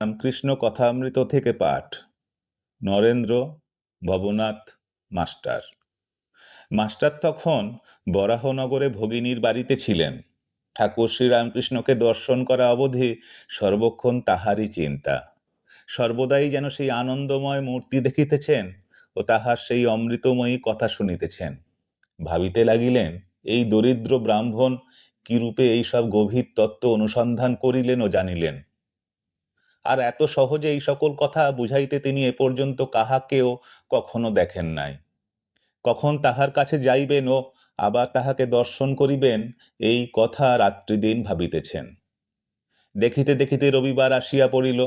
রামকৃষ্ণ কথামৃত থেকে পাঠ। Narendra, Bhabanath master. Master তখন বরাহনগরে ভগিনীর বাড়িতে ছিলেন। ঠাকুর শ্রীরামকৃষ্ণকে দর্শন করা অবধি সর্বক্ষণ তাহারই চিন্তা। সর্বদাই যেন সেই আনন্দময় মূর্তি দেখিতেছেন ও তাহার সেই অমৃতময়ী কথা শুনিতেছেন। ভাবিতে লাগিলেন, এই দরিদ্র ব্রাহ্মণ কিরূপে এইসব গভীর তত্ত্ব অনুসন্ধান করিলেন ও জানিলেন। আর এত সহজে এই সকল কথা বুঝাইতে তিনি এ পর্যন্ত কাহাকেও কখনো দেখেন নাই। কখন তাহার কাছে যাইবেন ও আবার তাহাকে দর্শন করিবেন, এই কথা রাত্রিদিন ভাবিতেছেন। দেখিতে দেখিতে রবিবার আসিয়া পড়িল।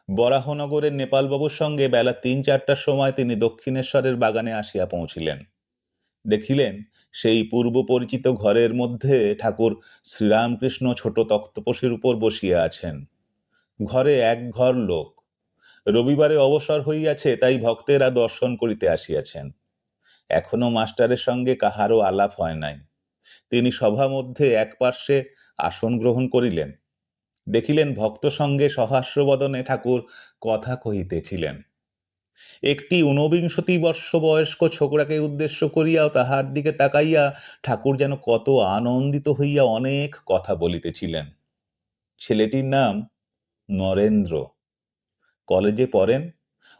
বরাহনগরের নেপালবাবুর সঙ্গে বেলা ৩-৪টার সময় তিনি দক্ষিণেশ্বরের বাগানে আসিয়া পৌঁছিলেন। দেখিলেন সেই পূর্ব পরিচিত ঘরের মধ্যে ঠাকুর শ্রীরামকৃষ্ণ ছোট তক্তপোষের উপর বসিয়া আছেন। ঘরে এক ঘর লোক। রবিবারে অবসর হইয়াছে, তাই ভক্তেরা দর্শন করিতে আসিয়াছেন। এখনো মাস্টারের সঙ্গে কাহারও আলাপ হয় নাই। তিনি সভা মধ্যে এক পার্শ্বে আসন গ্রহণ করিলেন। দেখিলেন ভক্ত সঙ্গে সহাস্যবদনে ঠাকুর কথা কহিতেছিলেন। একটি ঊনবিংশতি বর্ষ বয়স্ক ছোকরাকে উদ্দেশ্য করিয়াও তাহার দিকে তাকাইয়া ঠাকুর যেন কত আনন্দিত হইয়া অনেক কথা বলিতেছিলেন। ছেলেটির নাম নরেন্দ্র। কলেজে পড়েন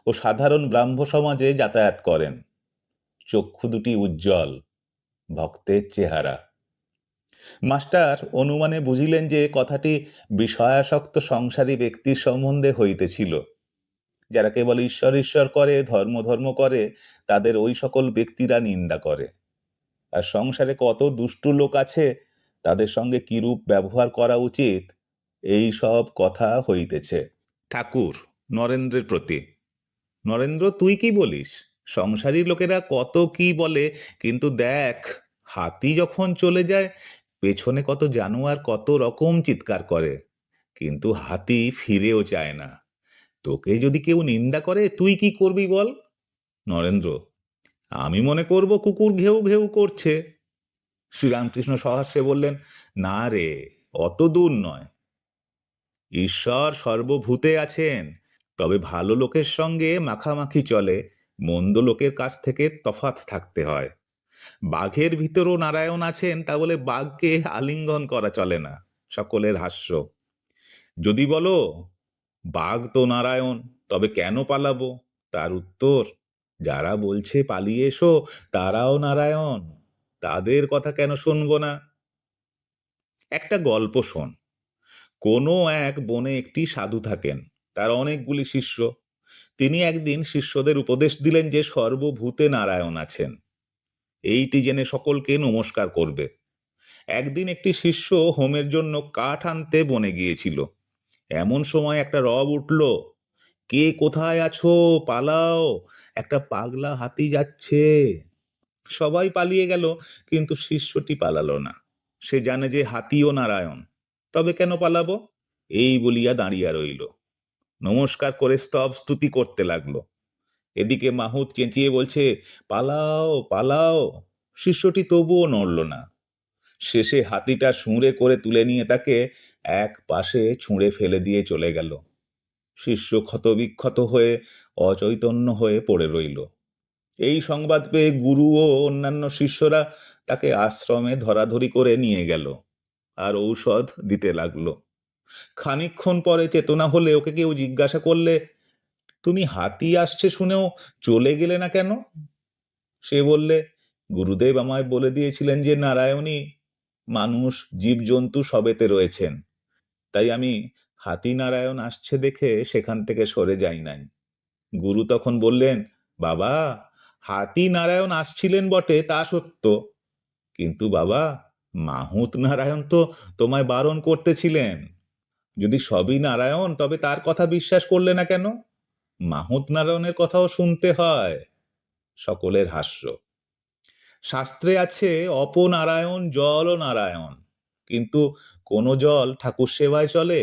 ও সাধারণ ব্রাহ্ম সমাজে যাতায়াত করেন। চক্ষু দুটি উজ্জ্বল, ভক্তের চেহারা। মাস্টার অনুমানে বুঝিলেন যে কথাটি বিষয়াসক্ত সংসারী ব্যক্তির সম্বন্ধে হইতেছিল। যারা কেবল ঈশ্বর ঈশ্বর করে, ধর্ম ধর্ম করে, তাদের ওই সকল ব্যক্তিরা নিন্দা করে। আর সংসারে কত দুষ্টু লোক আছে, তাদের সঙ্গে কিরূপ ব্যবহার করা উচিত, এই সব কথা হইতেছে। ঠাকুর নরেন্দ্রের প্রতি: নরেন্দ্র, তুই কি বলিস? সংসারী লোকেরা কত কি বলে, কিন্তু দেখ, হাতি যখন চলে যায়, পেছনে কত জানোয়ার কত রকম চিৎকার করে, কিন্তু হাতি ফিরেও চায় না। তোকে যদি কেউ নিন্দা করে, তুই কি করবি বল? নরেন্দ্র: আমি মনে করব কুকুর ঘেউ ঘেউ করছে। শ্রীরামকৃষ্ণ সহাস্যে বললেন, না রে, অত দূর নয়। ঈশ্বর সর্বভূতে আছেন, তবে ভালো লোকের সঙ্গে মাখামাখি চলে, মন্দ লোকের কাছ থেকে তফাৎ থাকতে হয়। বাঘের ভিতরও নারায়ণ আছেন, তা বলে বাঘকে আলিঙ্গন করা চলে না। সকলের হাস্য। যদি বলো বাঘ তো নারায়ণ, তবে কেন পালাবো? তার উত্তর, যারা বলছে পালিয়ে এসো, তারাও নারায়ণ, তাদের কথা কেন শুনবো না? একটা গল্প শোন। কোনো এক বনে একটি সাধু থাকেন, তার অনেকগুলি শিষ্য। তিনি একদিন শিষ্যদের উপদেশ দিলেন যে সর্বভূতে নারায়ণ আছেন, এইটি জেনে সকলকে নমস্কার করবে। একদিন একটি শিষ্য হোমের জন্য কাঠ আনতে বনে গিয়েছিল। এমন সময় একটা রব উঠল, কে কোথায় আছো, পালাও, একটা পাগলা হাতি যাচ্ছে। সবাই পালিয়ে গেল, কিন্তু শিষ্যটি পালালো না। সে জানে যে হাতিও নারায়ণ, তবে কেন পালাবো, এই বলিয়া দাঁড়িয়ে রইল। নমস্কার করে স্তব স্তুতি করতে লাগলো। এদিকে মাহুত চেঁচিয়ে বলছে, পালাও পালাও। শিষ্যটি তবুও নড়ল না। শেষে হাতিটা শুঁড়ে করে তুলে নিয়ে তাকে এক পাশে ছুঁড়ে ফেলে দিয়ে চলে গেল। শিষ্য ক্ষতবিক্ষত হয়ে অচৈতন্য হয়ে পড়ে রইল। এই সংবাদ পেয়ে গুরু ও অন্যান্য শিষ্যরা তাকে আশ্রমে ধরাধরি করে নিয়ে গেল আর ঔষধ দিতে লাগলো। খানিকক্ষণ পরে চেতনা হলে ওকে কেউ জিজ্ঞাসা করলে, তুমি হাতি আসছে শুনেও চলে গেলে না কেন? সে বললে, গুরুদেব আমায় বলে দিয়েছিলেন যে নারায়ণী মানুষ জীবজন্তু সবেতে রয়েছেন, তাই আমি হাতি নারায়ণ আসছে দেখে সেখান থেকে সরে যাই নাই। গুরু তখন বললেন, বাবা, হাতি নারায়ণ আসছিলেন বটে, তা সত্য, কিন্তু বাবা, মাহুত নারায়ণ তো তোমায় বারণ করতেছিলেন। যদি সবই নারায়ণ, তবে তার কথা বিশ্বাস করলে না কেন? মাহুত নারায়ণের কথাও শুনতে হয়। সকলের হাস্য। শাস্ত্রে আছে অপনারায়ণ জল ও নারায়ণ, কিন্তু কোন জল ঠাকুর সেবায় চলে,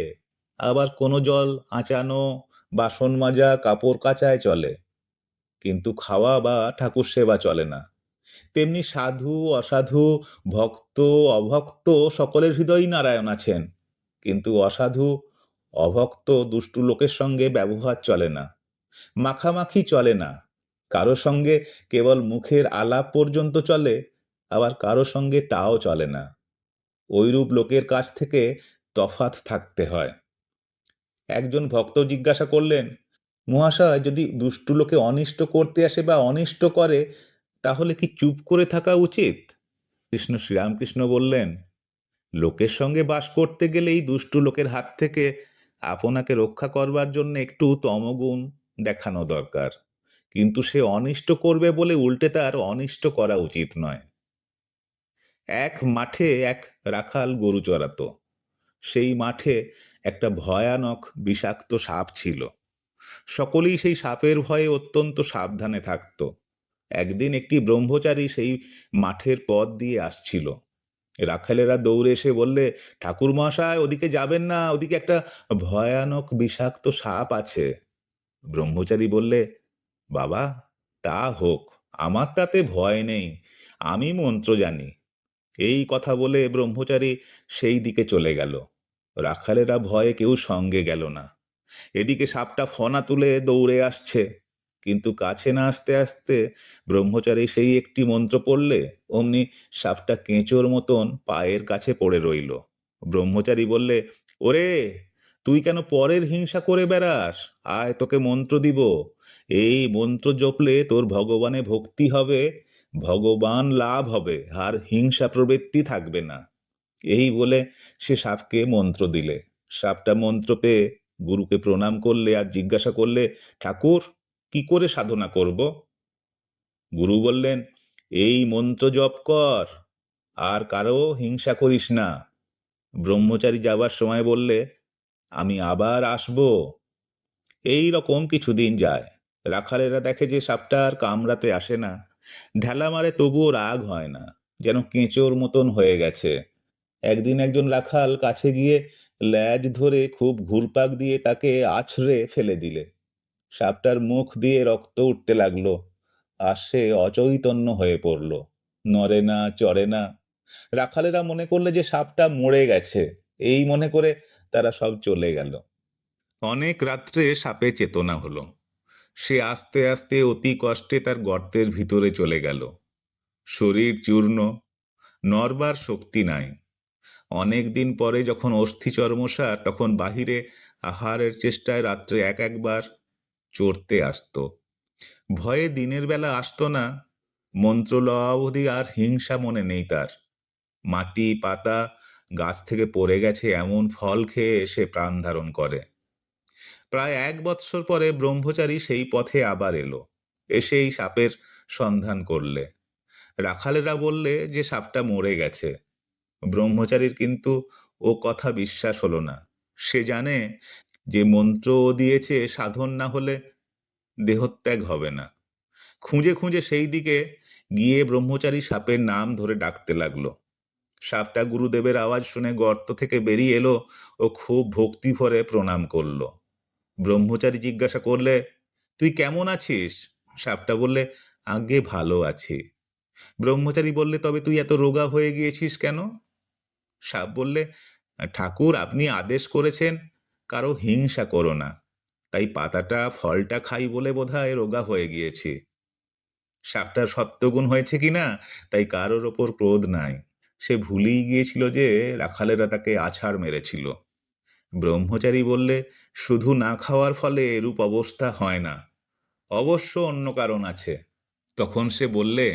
আবার কোন জল আঁচানো, বাসন মাজা, কাপড় কাচায় চলে, কিন্তু খাওয়া বা ঠাকুর সেবা চলে না। তেমনি সাধু অসাধু, ভক্ত অভক্ত সকলের হৃদয়ই নারায়ণ আছেন, কিন্তু অসাধু অভক্ত দুষ্টু লোকের সঙ্গে ব্যবহার চলে না, মাখামাখি চলে না। কারো সঙ্গে কেবল মুখের আলাপ পর্যন্ত চলে, আবার কারো সঙ্গে তাও চলে না। ঐরূপ লোকের কাছ থেকে তফাৎ থাকতে হয়। একজন ভক্ত জিজ্ঞাসা করলেন, মহাশয়, যদি দুষ্টু লোকে অনিষ্ট করতে আসে বা অনিষ্ট করে, তাহলে কি চুপ করে থাকা উচিত? শ্রীরামকৃষ্ণ বললেন, লোকের সঙ্গে বাস করতে গেলেই দুষ্টু লোকের হাত থেকে আপনাকে রক্ষা করবার জন্য একটু তমগুণ দেখানো দরকার, কিন্তু সে অনিষ্ট করবে বলে উল্টে তার অনিষ্ট করা উচিত নয়। এক মাঠে এক রাখাল গরু চড়াতো। সেই মাঠে একটা ভয়ানক বিষাক্ত সাপ ছিল। সকলেই সেই সাপের ভয়ে অত্যন্ত সাবধানে থাকত। একদিন একটি ব্রহ্মচারী সেই মাঠের পথ দিয়ে আসছিল। রাখালেরা দৌড়ে এসে বললে, ঠাকুর মশাই, ওদিকে যাবেন না, ওদিকে একটা ভয়ানক বিষাক্ত সাপ আছে। ব্রহ্মচারী বললে, বাবা, তা হোক, আমার তাতে ভয় নেই, আমি মন্ত্র জানি। এই কথা বলে ব্রহ্মচারী সেই দিকে চলে গেল। রাখালেরা ভয়ে কেউ সঙ্গে গেল না। এদিকে সাপটা ফনা তুলে দৌড়ে আসছে, কিন্তু কাছে না আসতে আসতে ব্রহ্মচারী সেই একটি মন্ত্র পড়লে অমনি সাপটা কেঁচোর মতন পায়ের কাছে পড়ে রইল। ব্রহ্মচারী বললে, ওরে, তুই কেন পরের হিংসা করে বেড়াস? আয়, তোকে মন্ত্র দিব। এই মন্ত্র জপলে তোর ভগবানে ভক্তি হবে, ভগবান লাভ হবে, আর হিংসা প্রবৃত্তি থাকবে না। এই বলে সে সাপকে মন্ত্র দিলে। সাপটা মন্ত্র পেয়ে গুরুকে প্রণাম করলে আর জিজ্ঞাসা করলে, ঠাকুর, কি করে সাধনা করব? গুরু বললেন, এই মন্ত্র জপ কর, আর কারো হিংসা করিস না। ব্রহ্মচারী যাবার সময় বললে, আমি আবার আসব। এই রকম কিছুদিন যায়। রাখালেরা দেখে যে সাপটা আর কামড়াতে আসে না। ঢেলা মারে, তবুও রাগ হয় না, যেন কেঁচোর মতন হয়ে গেছে। একদিন একজন রাখাল কাছে গিয়ে ল্যাজ ধরে খুব ঘুরপাক দিয়ে তাকে আছড়ে ফেলে দিলে। সাপটার মুখ দিয়ে রক্ত উঠতে লাগলো, আর সে অচৈতন্য হয়ে পড়ল, নড়ে না, চড়ে না। রাখালেরা মনে করলে যে সাপটা মরে গেছে। এই মনে করে তারা সব চলে গেল। অনেক রাত্রে সাপে চেতনা হলো। সে আস্তে আস্তে অতি কষ্টে তার গর্তের ভিতরে চলে গেল। শরীর চূর্ণ, নড়বার শক্তি নাই। অনেক দিন পরে যখন অস্থি চর্মসার, তখন বাহিরে আহারের চেষ্টায় রাত্রে একবার চড়তে আসতো। ভয়ে দিনের বেলা আসতো না। মন্ত্র লওয়া অবধি আর হিংসা মনে নেই তার। মাটি, পাতা, গাছ থেকে পড়ে গেছে এমন ফল খেয়ে সে প্রাণ ধারণ করে। প্রায় 1 বৎসর পরে ব্রহ্মচারী সেই পথে আবার এলো। এসেই সাপের সন্ধান করলে। রাখালেরা বললে যে সাপটা মরে গেছে। ব্রহ্মচারীর কিন্তু ও কথা বিশ্বাস হলো না। সে জানে যে মন্ত্র ও দিয়েছে, সাধন না হলে দেহত্যাগ হবে না। খুঁজে খুঁজে সেই দিকে গিয়ে ব্রহ্মচারী সাপের নাম ধরে ডাকতে লাগলো। সাপটা গুরুদেবের আওয়াজ শুনে গর্ত থেকে বেরিয়ে এলো ও খুব ভক্তি ভরে প্রণাম করলো। ব্রহ্মচারী জিজ্ঞাসা করলে, তুই কেমন আছিস? সাপটা বললে, আজ্ঞে ভালো আছি। ব্রহ্মচারী বললে, তবে তুই এত রোগা হয়ে গিয়েছিস কেন? সাপ বললে, ঠাকুর, আপনি আদেশ করেছেন কারো হিংসা করো না, তাই পাতাটা ফলটা খাই বলে বোধহয় রোগা হয়ে গিয়েছি। সাপটার সত্যগুণ হয়েছে কিনা, তাই কারোর ওপর ক্রোধ নাই। সে ভুলেই গিয়েছিল যে রাখালেরা তাকে আছাড় মেরেছিল। ব্রহ্মচারী বললে, শুধু না খাওয়ার ফলে এরূপ অবস্থা হয় না, অবশ্য অন্য কারণ আছে। তখন সে বললে,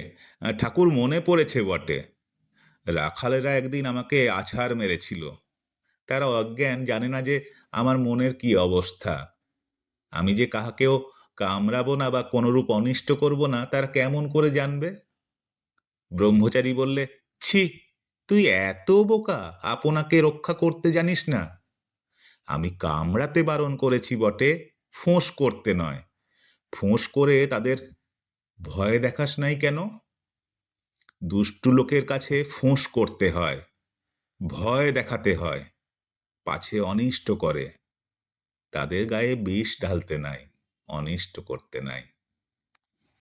ঠাকুর, মনে পড়েছে বটে, রাখালেরা একদিন আমাকে আছাড় মেরেছিল। তারা অজ্ঞান, জানে না যে আমার মনের কি অবস্থা। আমি যে কাহাকেও কামড়াবো না বা কোনরূপ অনিষ্ট করব না, তারা কেমন করে জানবে? ব্রহ্মচারী বললে, ছি, তুই এত বোকা, আপনাকে রক্ষা করতে জানিস না? আমি কামড়াতে বারণ করেছি বটে, ফোঁস করতে নয়। ফোঁস করে তাদের ভয় দেখাস নাই কেন? দুষ্টু লোকের কাছে ফোঁস করতে হয়, ভয় দেখাতে হয়, পাছে অনিষ্ট করে। তাদের গায়ে বিষ ঢালতে নাই, অনিষ্ট করতে নাই।